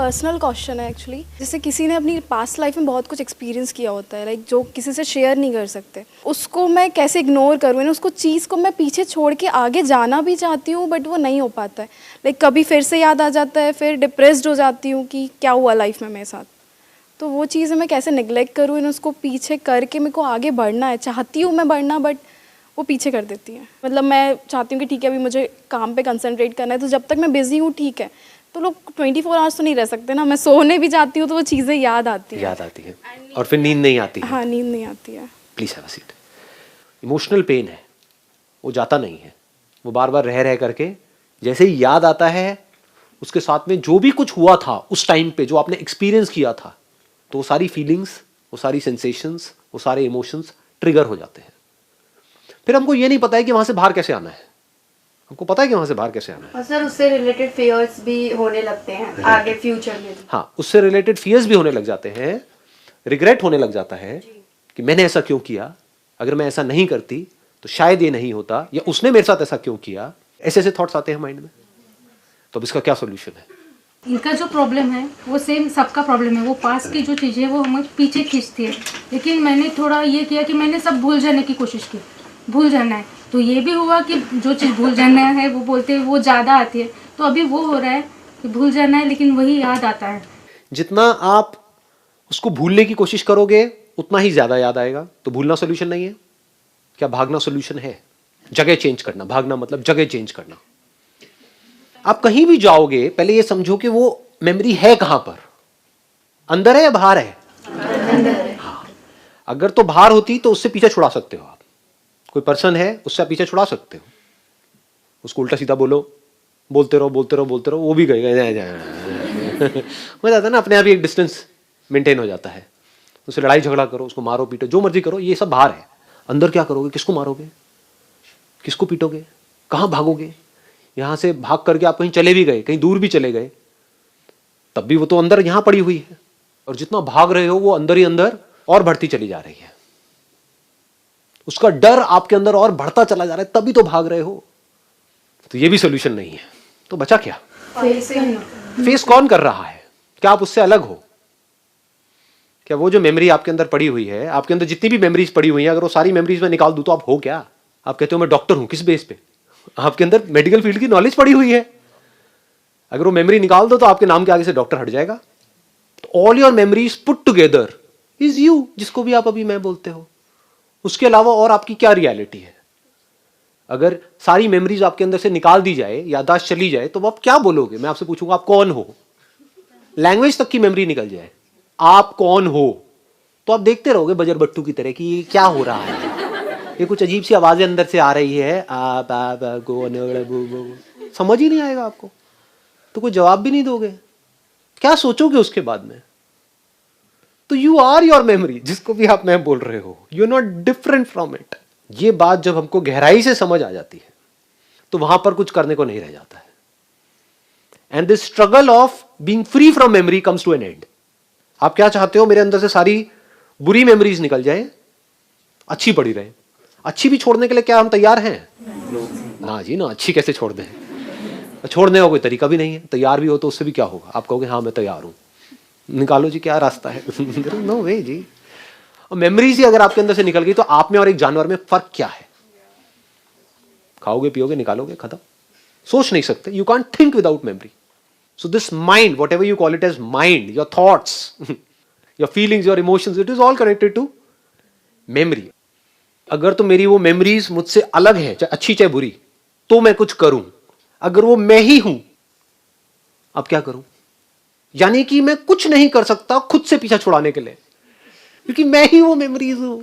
Personal question है actually. जैसे किसी ने अपनी पास्ट लाइफ में बहुत कुछ एक्सपीरियंस किया होता है, लाइक जो किसी से शेयर नहीं कर सकते, उसको मैं कैसे इग्नोर करूँ, यानी उसको चीज़ को मैं पीछे छोड़ के आगे जाना भी चाहती हूँ बट वो नहीं हो पाता है। लाइक कभी फिर से याद आ जाता है, फिर डिप्रेस्ड हो जाती हूँ कि क्या हुआ लाइफ में मेरे साथ। तो वो चीज़ें मैं कैसे निगलेक्ट करूँ, उसको पीछे करके मेरे को आगे बढ़ना है, चाहती हूँ मैं बढ़ना, बट वो पीछे कर देती है। मतलब मैं चाहती हूँ कि ठीक है अभी मुझे काम पे कंसंट्रेट करना है, तो जब तक मैं बिज़ी हूँ ठीक है। तो लोग 24 आवर्स तो नहीं रह सकते ना, मैं सोने भी जाती हूँ तो वो चीज़ें याद आती है और फिर नींद नहीं आती है। हाँ, नींद नहीं आती है। Please have a seat. Emotional pain है, वो जाता नहीं है, वो बार बार रह रह करके जैसे ही याद आता है उसके साथ में जो भी कुछ हुआ था उस टाइम पे, जो आपने एक्सपीरियंस किया था, तो वो सारी फीलिंग्स, वो सारी सेंसेशंस, वो सारे इमोशंस ट्रिगर हो जाते हैं। फिर हमको ये नहीं पता है कि वहां से बाहर कैसे आना है। हमको पता है कि वहां से बाहर कैसे आना है। और सर उससे रिलेटेड फियर्स भी होने लगते हैं आगे फ्यूचर में भी। हाँ, उससे रिलेटेड फियर्स भी होने लग जाते हैं, रिग्रेट होने लग जाता है कि मैंने ऐसा क्यों किया, अगर मैं ऐसा नहीं करती तो शायद ये नहीं होता, या उसने मेरे साथ ऐसा क्यों किया। ऐसे ऐसे थॉट्स आते हैं माइंड में। तो अब इसका क्या सोल्यूशन है? इनका जो प्रॉब्लम है वो सेम सबका प्रॉब्लम है। वो पास की जो चीज़ें है वो हमें पीछे खींचती है, लेकिन मैंने थोड़ा ये किया कि मैंने सब भूल जाने की कोशिश की, भूल जाना है। तो ये भी हुआ कि जो चीज़ भूल जाना है वो बोलते हैं वो ज़्यादा आती है, तो अभी वो हो रहा है कि भूल जाना है लेकिन वही याद आता है। जितना आप उसको भूलने की कोशिश करोगे उतना ही ज्यादा याद आएगा। तो भूलना सोल्यूशन नहीं है। क्या भागना सोल्यूशन है? जगह चेंज करना। भागना मतलब जगह चेंज करना। आप कहीं भी जाओगे पहले ये समझो कि वो मेमोरी है कहां पर, अंदर है या बाहर है? हाँ। अगर तो बाहर होती तो उससे पीछे छुड़ा सकते हो आप। कोई पर्सन है उससे आप पीछे छुड़ा सकते हो, उसको उल्टा सीधा बोलो, बोलते रहो बोलते रहो बोलते रहो, वो भी गए हो जाता है ना, अपने आप ही एक डिस्टेंस मेंटेन हो जाता है। उससे लड़ाई झगड़ा करो, उसको मारो पीटो, जो मर्जी करो, ये सब बाहर है। अंदर क्या करोगे? किसको मारोगे, किसको पीटोगे, कहां भागोगे? यहां से भाग करके आप कहीं चले भी गए, कहीं दूर भी चले गए, तब भी वो तो अंदर यहां पड़ी हुई है। और जितना भाग रहे हो वो अंदर ही अंदर और बढ़ती चली जा रही है। उसका डर आपके अंदर और बढ़ता चला जा रहा है, तभी तो भाग रहे हो। तो ये भी सोल्यूशन नहीं है। तो बचा क्या? फेस कौन कर रहा है? क्या आप उससे अलग हो? क्या वो जो मेमोरी आपके अंदर पड़ी हुई है, आपके अंदर जितनी भी मेमोरीज पड़ी हुई है, अगर वो सारी मेमोरीज में निकाल दूं तो आप हो क्या? आप कहते हो मैं डॉक्टर हूं, किस बेस पे? आपके अंदर मेडिकल फील्ड की नॉलेज पड़ी हुई है। अगर वो मेमोरी निकाल दो तो आपके नाम के आगे से डॉक्टर हट जाएगा। तो all your memories put together is you, जिसको भी आप अभी मैं बोलते हो। उसके अलावा और आपकी क्या रियलिटी है? अगर सारी मेमोरीज आपके अंदर से निकाल दी जाए, याददाश्त चली जाए, तो आप क्या बोलोगे? मैं आपसे पूछूंगा आप कौन हो? लैंग्वेज तक की मेमोरी निकल जाए, आप कौन हो? तो आप देखते रहोगे बजर बट्टू की तरह कि ये क्या हो रहा है, ये कुछ अजीब सी आवाजें अंदर से आ रही है, समझ ही नहीं आएगा आपको, तो कोई जवाब भी नहीं दोगे। क्या सोचोगे उसके बाद में? तो यू आर योर मेमोरी, जिसको भी आप मैं बोल रहे हो, you are not different from it. ये बात जब हमको गहराई से समझ आ जाती है तो वहां पर कुछ करने को नहीं रह जाता है। And this struggle of being free from memory comes to an end. आप क्या चाहते हो? मेरे अंदर से सारी बुरी मेमोरीज निकल जाए, अच्छी पड़ी रहे। अच्छी भी छोड़ने के लिए क्या हम तैयार हैं? ना जी ना, अच्छी कैसे छोड़ दें? छोड़ने का कोई तरीका भी नहीं है। तैयार भी हो तो उससे भी क्या होगा? आप कहोगे हाँ मैं तैयार हूं, निकालो जी क्या रास्ता है? नो वे जी। और मेमोरीज ही अगर आपके अंदर से निकल गई तो आप में और एक जानवर में फर्क क्या है? खाओगे पियोगे निकालोगे, खत्म। सोच नहीं सकते। You can't think without memory. So this mind, whatever you call it as mind, your thoughts, your feelings, your emotions, it is all connected to memory. अगर तो मेरी वो मेमोरीज मुझसे अलग है, चाहे अच्छी चाहे बुरी, तो मैं कुछ करूं। अगर वो मैं ही हूं, अब क्या करूं? यानी कि मैं कुछ नहीं कर सकता खुद से पीछा छुड़ाने के लिए, क्योंकि मैं ही वो मेमोरीज हूं।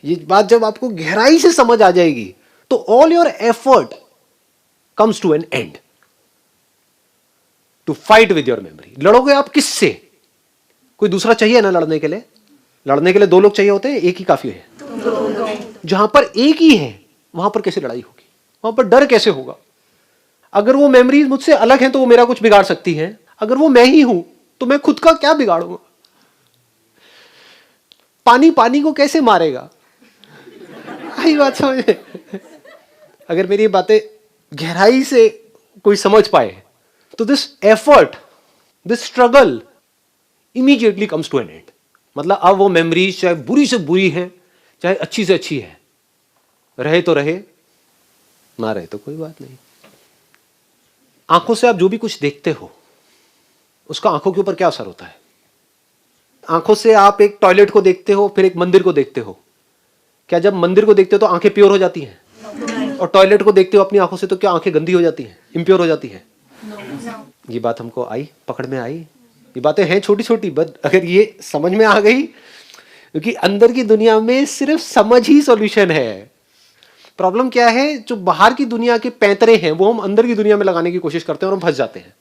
ये बात जब आपको गहराई से समझ आ जाएगी तो all your effort comes to an end to fight with your memory. लड़ोगे आप किससे? कोई दूसरा चाहिए ना लड़ने के लिए? लड़ने के लिए दो लोग चाहिए होते हैं, एक ही काफी है। जहां पर एक ही है वहां पर कैसे लड़ाई होगी? वहां पर डर कैसे होगा? अगर वो मेमोरीज मुझसे अलग हैं तो वो मेरा कुछ बिगाड़ सकती हैं। अगर वो मैं ही हूं तो मैं खुद का क्या बिगाड़ूंगा? पानी पानी को कैसे मारेगा? आई बात समझ में? अगर मेरी बातें गहराई से कोई समझ पाए तो this effort this struggle immediately comes to an end. मतलब अब वो मेमोरीज चाहे बुरी से बुरी है, चाहे अच्छी से अच्छी है, रहे तो रहे, ना रहे तो कोई बात नहीं। आंखों से आप जो भी कुछ देखते हो उसका आंखों के ऊपर क्या असर होता है? आंखों से आप एक टॉयलेट को देखते हो, फिर एक मंदिर को देखते हो, क्या जब मंदिर को देखते हो तो आंखें प्योर हो जाती हैं? और टॉयलेट को देखते हो अपनी आंखों से तो क्या आंखें गंदी हो जाती हैं, इम्प्योर हो जाती हैं? ये बात हमको आई, पकड़ में आई। ये बातें हैं छोटी छोटी, बट अगर ये समझ में आ गई, क्योंकि अंदर की दुनिया में सिर्फ समझ ही सॉल्यूशन है। प्रॉब्लम क्या है, जो बाहर की दुनिया के पैंतरे हैं वो हम अंदर की दुनिया में लगाने की कोशिश करते हैं और हम फंस जाते हैं।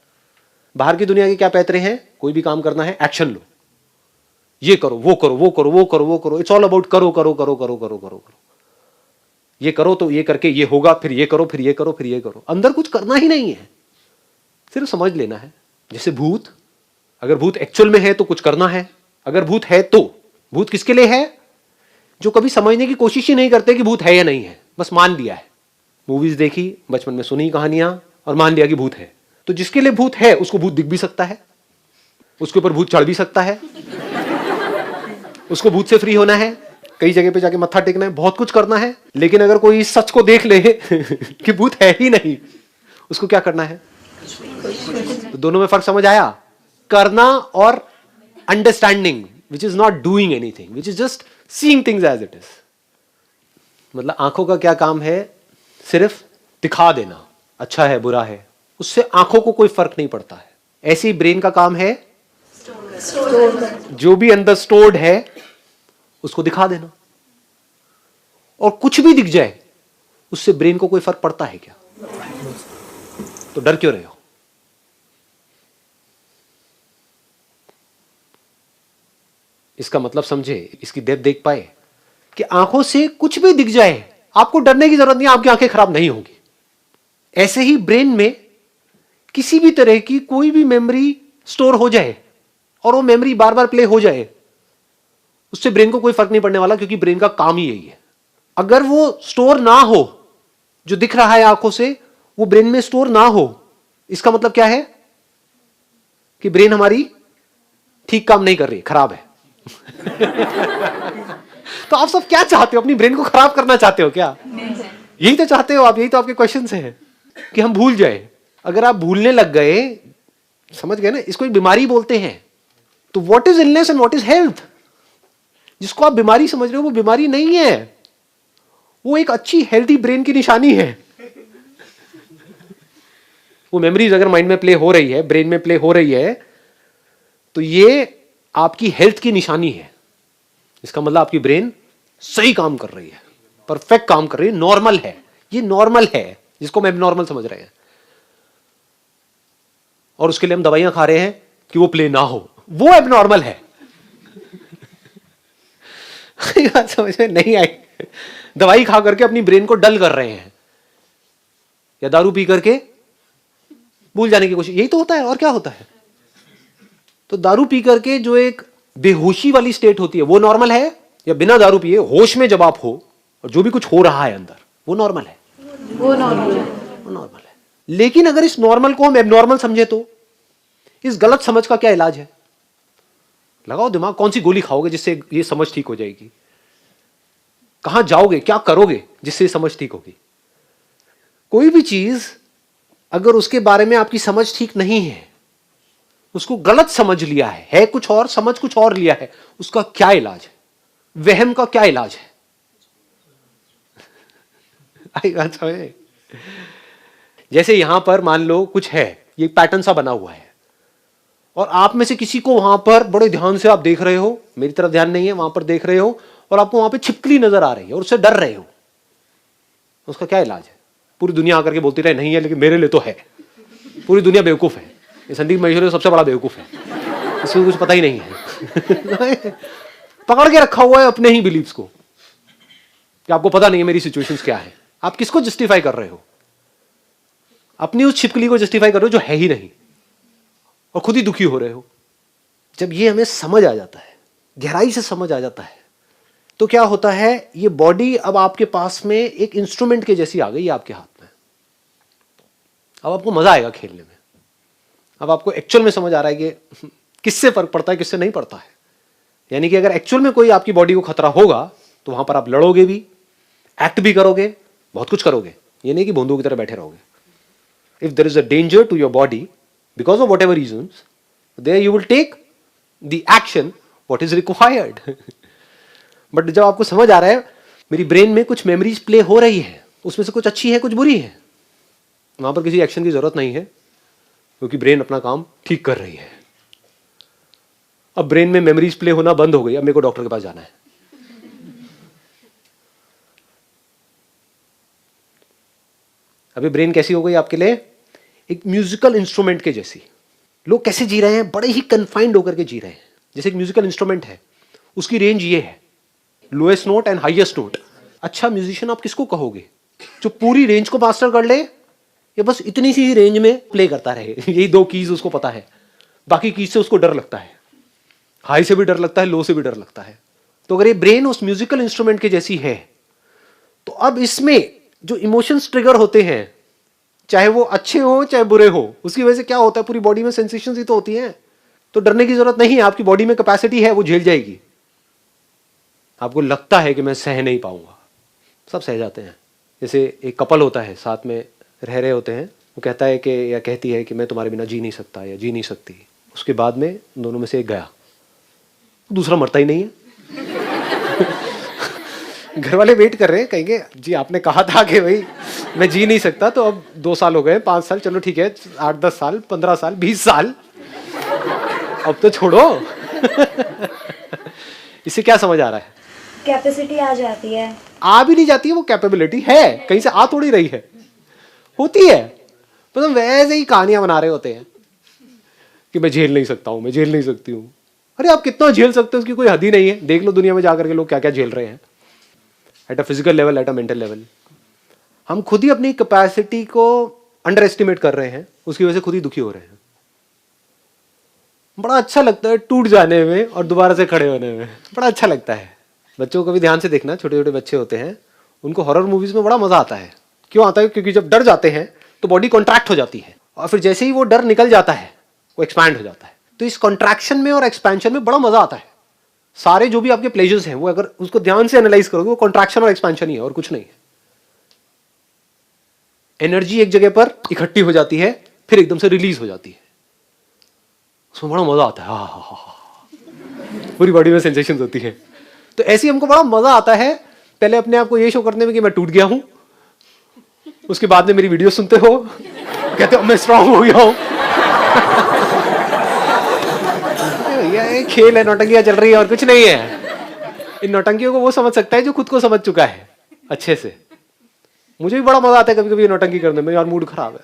बाहर की दुनिया के क्या पैंतरे हैं? कोई भी काम करना है, एक्शन लो, ये करो, वो करो, वो करो, वो करो, वो करो, इट्स ऑल अबाउट करो करो करो करो करो करो करो। ये करो तो ये करके ये होगा, फिर ये करो, फिर ये करो, फिर ये करो। अंदर कुछ करना ही नहीं है, सिर्फ समझ लेना है। जैसे भूत, अगर भूत एक्चुअल में है तो कुछ करना है। अगर भूत है तो भूत किसके लिए है? जो कभी समझने की कोशिश ही नहीं करते कि भूत है या नहीं है, बस मान लिया है। मूवीज देखी, बचपन में सुनी कहानियां और मान लिया कि भूत है। तो जिसके लिए भूत है उसको भूत दिख भी सकता है, उसके ऊपर भूत चढ़ भी सकता है, उसको भूत से फ्री होना है, कई जगह पे जाके मत्था टेकना है, बहुत कुछ करना है। लेकिन अगर कोई इस सच को देख ले कि भूत है ही नहीं, उसको क्या करना है? तो दोनों में फर्क समझ आया? करना और understanding, which is not doing anything, which is just seeing things as it is. मतलब आंखों का क्या काम है? सिर्फ दिखा देना, अच्छा है बुरा है, उससे आंखों को कोई फर्क नहीं पड़ता है। ऐसे ही ब्रेन का काम है जो भी अंदर स्टोर्ड है उसको दिखा देना। और कुछ भी दिख जाए उससे ब्रेन को कोई फर्क पड़ता है क्या? तो डर क्यों रहे हो? इसका मतलब समझे, इसकी डेप्थ देख पाए कि आंखों से कुछ भी दिख जाए आपको डरने की जरूरत नहीं, आपकी आंखें खराब नहीं होंगी। ऐसे ही ब्रेन में किसी भी तरह की कोई भी मेमोरी स्टोर हो जाए और वो मेमोरी बार बार प्ले हो जाए, उससे ब्रेन को कोई फर्क नहीं पड़ने वाला, क्योंकि ब्रेन का काम ही यही है। अगर वो स्टोर ना हो, जो दिख रहा है आंखों से वो ब्रेन में स्टोर ना हो, इसका मतलब क्या है? कि ब्रेन हमारी ठीक काम नहीं कर रही, खराब है। तो आप सब क्या चाहते हो? अपनी ब्रेन को खराब करना चाहते हो क्या? यही तो चाहते हो आप, यही तो आपके क्वेश्चन हैं कि हम भूल जाए। अगर आप भूलने लग गए, समझ गए ना, इसको एक बीमारी बोलते हैं। तो what is illness and what is health? जिसको आप बीमारी समझ रहे हो वो बीमारी नहीं है, वो एक अच्छी हेल्थी ब्रेन की निशानी है। वो मेमोरीज अगर माइंड में प्ले हो रही है, ब्रेन में प्ले हो रही है, तो ये आपकी हेल्थ की निशानी है। इसका मतलब आपकी ब्रेन सही काम कर रही है, परफेक्ट काम कर रही है, नॉर्मल है। ये नॉर्मल है, जिसको हम एबनॉर्मल समझ रहे हैं। और उसके लिए हम दवाइयां खा रहे हैं कि वो प्ले ना हो, वो एबनॉर्मल है। बात समझ में नहीं आई? दवाई खा करके अपनी ब्रेन को डल कर रहे हैं, या दारू पी करके भूल जाने की कोशिश, यही तो होता है। और क्या होता है? तो दारू पी करके जो एक बेहोशी वाली स्टेट होती है वो नॉर्मल है, या बिना दारू पिए होश में जब आप हो और जो भी कुछ हो रहा है अंदर, वो नॉर्मल है? वो नॉर्मल है। वो नॉर्मल है। लेकिन अगर इस नॉर्मल को हम एबनॉर्मल समझे तो इस गलत समझ का क्या इलाज है? लगाओ दिमाग, कौन सी गोली खाओगे जिससे ये समझ ठीक हो जाएगी? कहां जाओगे, क्या करोगे जिससे ये समझ ठीक होगी? कोई भी चीज अगर उसके बारे में आपकी समझ ठीक नहीं है, उसको गलत समझ लिया है कुछ और, समझ कुछ और लिया है, उसका क्या इलाज है? वहम का क्या इलाज है? आई बात समझ? जैसे यहां पर मान लो कुछ है, ये पैटर्न सा बना हुआ है, और आप में से किसी को वहां पर बड़े ध्यान से आप देख रहे हो, मेरी तरफ ध्यान नहीं है, वहां पर देख रहे हो, और आपको वहां पे छिपकली नजर आ रही है और उससे डर रहे हो, उसका क्या इलाज है? पूरी दुनिया आकर के बोलती रहे नहीं है, लेकिन मेरे लिए तो है। पूरी दुनिया बेवकूफ है, ये संदीप महेश्वरी सबसे बड़ा बेवकूफ है, इसको कुछ पता ही नहीं है। पकड़ के रखा हुआ है अपने ही बिलीव्स को, कि आपको पता नहीं है मेरी सिचुएशंस क्या है। आप किसको जस्टिफाई कर रहे हो? अपनी उस छिपकली को जस्टिफाई कर रहे हो जो है ही नहीं, और खुद ही दुखी हो रहे हो। जब ये हमें समझ आ जाता है, गहराई से समझ आ जाता है, तो क्या होता है, ये बॉडी अब आपके पास में एक इंस्ट्रूमेंट के जैसी आ गई है आपके हाथ में। अब आपको मजा आएगा खेलने में। अब आपको एक्चुअल में समझ आ रहा है कि किससे फर्क पड़ता है, किससे नहीं पड़ता है। यानी कि अगर एक्चुअल में कोई आपकी बॉडी को खतरा होगा तो वहां पर आप लड़ोगे भी, एक्ट भी करोगे, बहुत कुछ करोगे। ये नहीं कि बूंदों की तरह बैठे रहोगे। If there is a danger to your body because of whatever reasons, there you will take the action what is required. But जब आपको समझ आ रहा है मेरी ब्रेन में कुछ मेमोरीज प्ले हो रही है, उसमें से कुछ अच्छी है कुछ बुरी है, वहां पर किसी एक्शन की जरूरत नहीं है, क्योंकि ब्रेन अपना काम ठीक कर रही है। अब ब्रेन में मेमोरीज प्ले होना बंद हो गई, अब मेरे को डॉक्टर के पास जाना है। अभी ब्रेन कैसी हो गई आपके लिए? एक म्यूजिकल इंस्ट्रूमेंट के जैसी। लोग कैसे जी रहे हैं? बड़े ही कन्फाइंड होकर के जी रहे हैं। जैसे एक म्यूजिकल इंस्ट्रूमेंट है, उसकी रेंज ये है, lowest note and highest note. अच्छा म्यूजिशियन आप किसको कहोगे? जो पूरी रेंज को मास्टर कर ले या बस इतनी सी रेंज में प्ले करता रहे? यही दो कीज उसको पता है, बाकी कीज से उसको डर लगता है। हाई से भी डर लगता है, लो से भी डर लगता है। तो अगर ये ब्रेन उस म्यूजिकल इंस्ट्रूमेंट के जैसी है, तो अब इसमें जो इमोशंस ट्रिगर होते हैं, चाहे वो अच्छे हो चाहे बुरे हो, उसकी वजह से क्या होता है, पूरी बॉडी में सेंसेशंस ही तो होती हैं। तो डरने की जरूरत नहीं है, आपकी बॉडी में कैपेसिटी है, वो झेल जाएगी। आपको लगता है कि मैं सह नहीं पाऊंगा, सब सह जाते हैं। जैसे एक कपल होता है, साथ में रह रहे होते हैं, वो कहता है कि या कहती है कि मैं तुम्हारे बिना जी नहीं सकता या जी नहीं सकती। उसके बाद में दोनों में से एक गया, दूसरा मरता ही नहीं है। घर वाले वेट कर रहे हैं, कहेंगे जी आपने कहा था कि भाई मैं जी नहीं सकता, तो अब 2 साल हो गए, 5 साल, चलो ठीक है, 8-10 साल, 15 साल, 20 साल, अब तो छोड़ो। इससे क्या समझ आ रहा है? कैपेसिटी आ जाती है। आ भी नहीं जाती है, वो कैपेबिलिटी है, कहीं से आ थोड़ी रही है, होती है। मतलब वैसे ही कहानियां बना रहे होते हैं कि मैं झेल नहीं सकता हूं, मैं झेल नहीं सकती हूं। अरे आप कितना झेल सकते हो उसकी कोई हद ही नहीं है। देख लो दुनिया में जाकर के लोग क्या क्या झेल रहे हैं, at a physical level, at a mental level. हम खुद ही अपनी कैपेसिटी को अंडर एस्टिमेट कर रहे हैं, उसकी वजह से खुद ही दुखी हो रहे हैं। बड़ा अच्छा लगता है टूट जाने में और दोबारा से खड़े होने में, बड़ा अच्छा लगता है। बच्चों को भी ध्यान से देखना, छोटे छोटे बच्चे होते हैं, उनको हॉरर मूवीज में बड़ा मजा आता है। क्यों आता है? क्योंकि जब डर जाते हैं तो बॉडी कॉन्ट्रैक्ट हो जाती है, और फिर जैसे ही वो डर निकल जाता है वो एक्सपैंड हो जाता है। तो इस कॉन्ट्रैक्शन में और एक्सपेंशन में बड़ा मजा आता है। सारे जो भी आपके प्लेजर्स हैं, वो अगर उसको ध्यान से एनालाइज करोगे, वो कॉन्ट्रैक्शन और एक्सपेंशन ही है और कुछ नहीं है। एनर्जी एक जगह पर इकट्ठी हो जाती है, फिर एकदम से रिलीज हो जाती है, उसमें बड़ा मजा आता है। पूरी बॉडी में सेंसेशंस होती है। तो ऐसे हमको बड़ा मजा आता है, पहले अपने आप को ये शो करने में कि मैं टूट गया हूं, उसके बाद में मेरी वीडियो सुनते हो, कहते हो मैं स्ट्रांग हो गया हूं। ये खेल है, नौटंकियां चल रही है और कुछ नहीं है। इन नौटंकियों को वो समझ सकता है जो खुद को समझ चुका है अच्छे से। मुझे भी बड़ा मजा आता है कभी कभी नौटंकी करने में, यार मूड खराब है,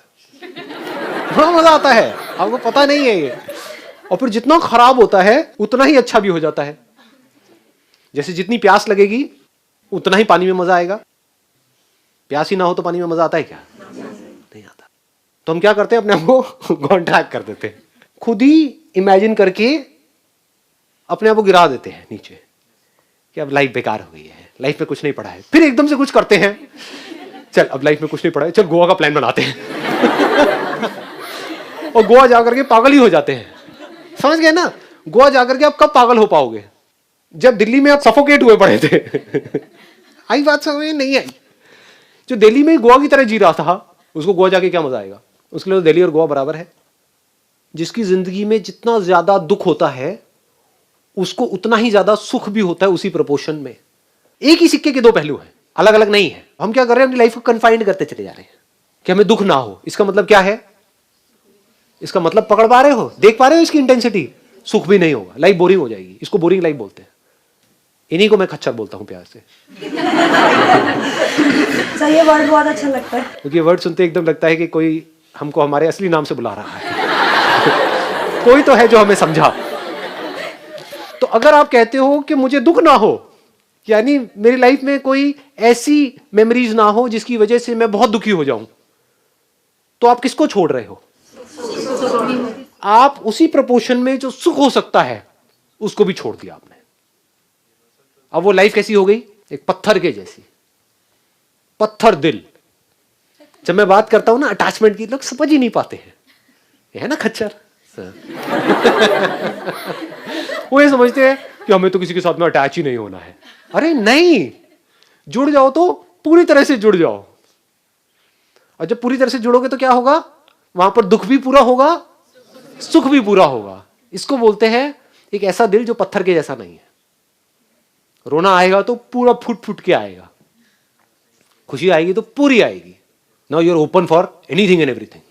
बड़ा मजा आता है, आपको पता नहीं है ये। और फिर जितना खराब होता है उतना ही अच्छा भी हो जाता है। जैसे जितनी प्यास लगेगी उतना ही पानी में मजा आएगा। प्यास ही ना हो तो पानी में मजा आता है क्या? नहीं आता। तो हम क्या करते हैं, अपने आप को कॉन्ट्रैक्ट कर देते हैं, खुद ही इमेजिन करके अपने आप को गिरा देते हैं नीचे कि अब लाइफ बेकार हो गई है, लाइफ में कुछ नहीं पड़ा है। फिर एकदम से कुछ करते हैं, चल अब लाइफ में कुछ नहीं पड़ा है, चल गोवा का प्लान बनाते हैं। और गोवा जाकर के पागल ही हो जाते हैं। समझ गए ना? गोवा जाकर के आप कब पागल हो पाओगे? जब दिल्ली में आप सफोकेट हुए पड़े थे। आई बात समझ नहीं आई? जो दिल्ली में गोवा की तरह जी रहा था, उसको गोवा जाके क्या मजा आएगा? उसके लिए तो दिल्ली और गोवा बराबर है। जिसकी जिंदगी में जितना ज्यादा दुख होता है उसको उतना ही ज्यादा सुख भी होता है, उसी प्रोपोर्शन में। एक ही सिक्के के दो पहलू हैं, अलग अलग नहीं है। हम क्या कर रहे हैं, अपनी लाइफ को कन्फाइंड करते चले जा रहे हैं कि हमें दुख ना हो। इसका मतलब क्या है? इसका मतलब पकड़ पा रहे हो, देख पा रहे हो इसकी इंटेंसिटी? सुख भी नहीं होगा, लाइफ बोरिंग हो जाएगी। इसको बोरिंग लाइफ बोलते हैं। इन्हीं को मैं खच्चर बोलता हूं प्यार से। सर ये वर्ड बहुत अच्छा लगता है, क्योंकि ये वर्ड सुनते एकदम लगता है कि कोई हमको हमारे असली नाम से बुला रहा है। कोई तो है जो हमें समझा। तो अगर आप कहते हो कि मुझे दुख ना हो, यानी मेरी लाइफ में कोई ऐसी मेमोरीज ना हो जिसकी वजह से मैं बहुत दुखी हो जाऊं, तो आप किसको छोड़ रहे हो? आप उसी प्रोपोर्शन में जो सुख हो सकता है उसको भी छोड़ दिया आपने। अब वो लाइफ कैसी हो गई? एक पत्थर के जैसी, पत्थर दिल। जब मैं बात करता हूं ना अटैचमेंट की, लोग समझ ही नहीं पाते हैं। ये है ना खच्चर। वो ये समझते हैं कि हमें तो किसी के साथ में अटैच ही नहीं होना है। अरे नहीं, जुड़ जाओ तो पूरी तरह से जुड़ जाओ, और जब पूरी तरह से जुड़ोगे तो क्या होगा, वहां पर दुख भी पूरा होगा, सुख भी पूरा होगा। इसको बोलते हैं एक ऐसा दिल जो पत्थर के जैसा नहीं है। रोना आएगा तो पूरा फुट फुट के आएगा, खुशी आएगी तो पूरी आएगी। Now you are open for anything and everything.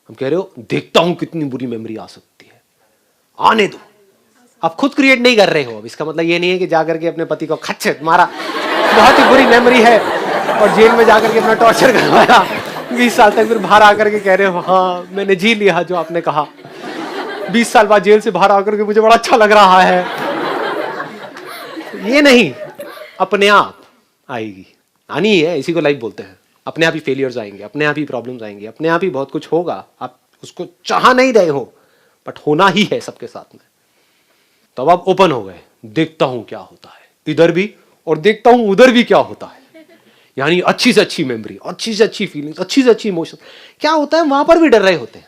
हम कह रहे हो देखता हूं कितनी बुरी मेमोरी आ सकती है, आने दो। आप खुद क्रिएट नहीं कर रहे हो। अब इसका मतलब ये नहीं है कि जाकर के अपने पति को खच्चे मारा, बहुत ही बुरी मेमोरी है, और जेल में जाकर के अपना टॉर्चर करवाया 20 साल तक, फिर बाहर आकर के कह रहे हो हाँ मैंने जी लिया जो आपने कहा। 20 साल बाद जेल से बाहर आकर के मुझे बड़ा अच्छा लग रहा है। ये नहीं, अपने आप आएगी, आनी है, इसी को लाइफ बोलते हैं। अपने आप ही फेलियर्स आएंगे, अपने आप ही प्रॉब्लम्स आएंगे, अपने आप ही बहुत कुछ होगा। आप उसको चाह नहीं रहे हो, बट होना ही है सबके साथ में। तब आप ओपन हो गए, देखता हूं क्या होता है इधर भी, और देखता हूं उधर भी क्या होता है। यानी अच्छी से अच्छी मेमोरी, अच्छी से अच्छी फीलिंग्स, अच्छी से अच्छी इमोशन। क्या होता है, वहां पर भी डर रहे होते हैं,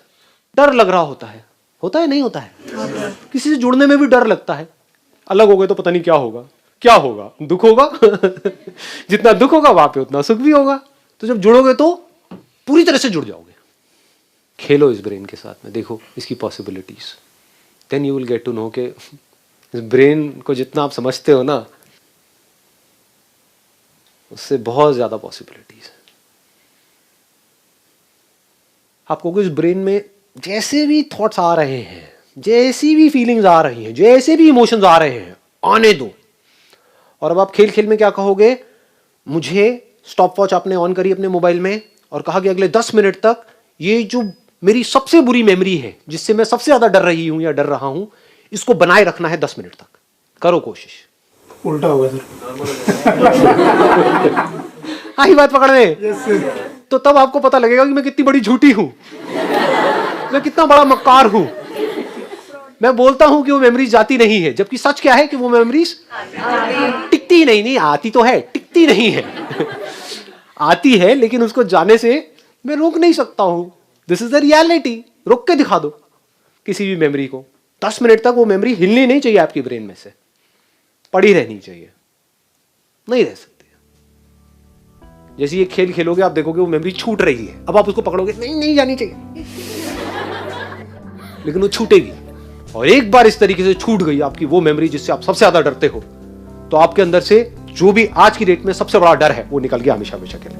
डर लग रहा होता है नहीं होता है? किसी से जुड़ने में भी डर लगता है। अलग हो गए तो पता नहीं क्या होगा, क्या होगा, दुख होगा। जितना दुख होगा वहां पे उतना सुख भी होगा। तो जब जुड़ोगे तो पूरी तरह से जुड़ जाओगे। खेलो इस ब्रेन के साथ में, देखो इसकी possibilities, then you will get to know के इस ब्रेन को जितना आप समझते हो ना, उससे बहुत ज्यादा पॉसिबिलिटीज है। आपको इस ब्रेन में जैसे भी थॉट्स आ रहे हैं, जैसी भी फीलिंग्स आ रही हैं, जैसे भी इमोशंस आ रहे हैं, आने दो। और अब आप खेल खेल में क्या कहोगे, मुझे स्टॉप वॉच आपने ऑन करी अपने मोबाइल में और कहा कि अगले 10 मिनट तक ये जो मेरी सबसे बुरी मेमोरी है, जिससे मैं सबसे ज्यादा डर रही हूं या डर रहा हूं, इसको बनाए रखना है 10 मिनट तक। करो कोशिश। उल्टा होगा सर। आई बात पकड़ में। तो तब आपको पता लगेगा कि मैं कितनी बड़ी झूठी हूं, मैं कितना बड़ा मक्कार हूं। मैं बोलता हूं कि वो मेमोरीज जाती नहीं है, जबकि सच क्या है कि वो मेमोरीज टिकती नहीं आती तो है, टिकती नहीं है। आती है, लेकिन उसको जाने से मैं रोक नहीं सकता हूं। This is the reality. रोक के दिखा दो किसी भी मेमोरी को। 10 मिनट तक वो मेमोरी हिलनी नहीं चाहिए आपकी ब्रेन में से, पड़ी रहनी चाहिए, नहीं रह सकती। जैसे ये खेल खेलोगे आप देखोगे वो मेमोरी छूट रही है, अब आप उसको पकड़ोगे, नहीं जानी चाहिए, लेकिन वो छूटेगी। और एक बार इस तरीके से छूट गई आपकी वो मेमोरी जिससे आप सबसे ज्यादा डरते हो, तो आपके अंदर से जो भी आज की डेट में सबसे बड़ा डर है वो निकल गया हमेशा हमेशा के लिए।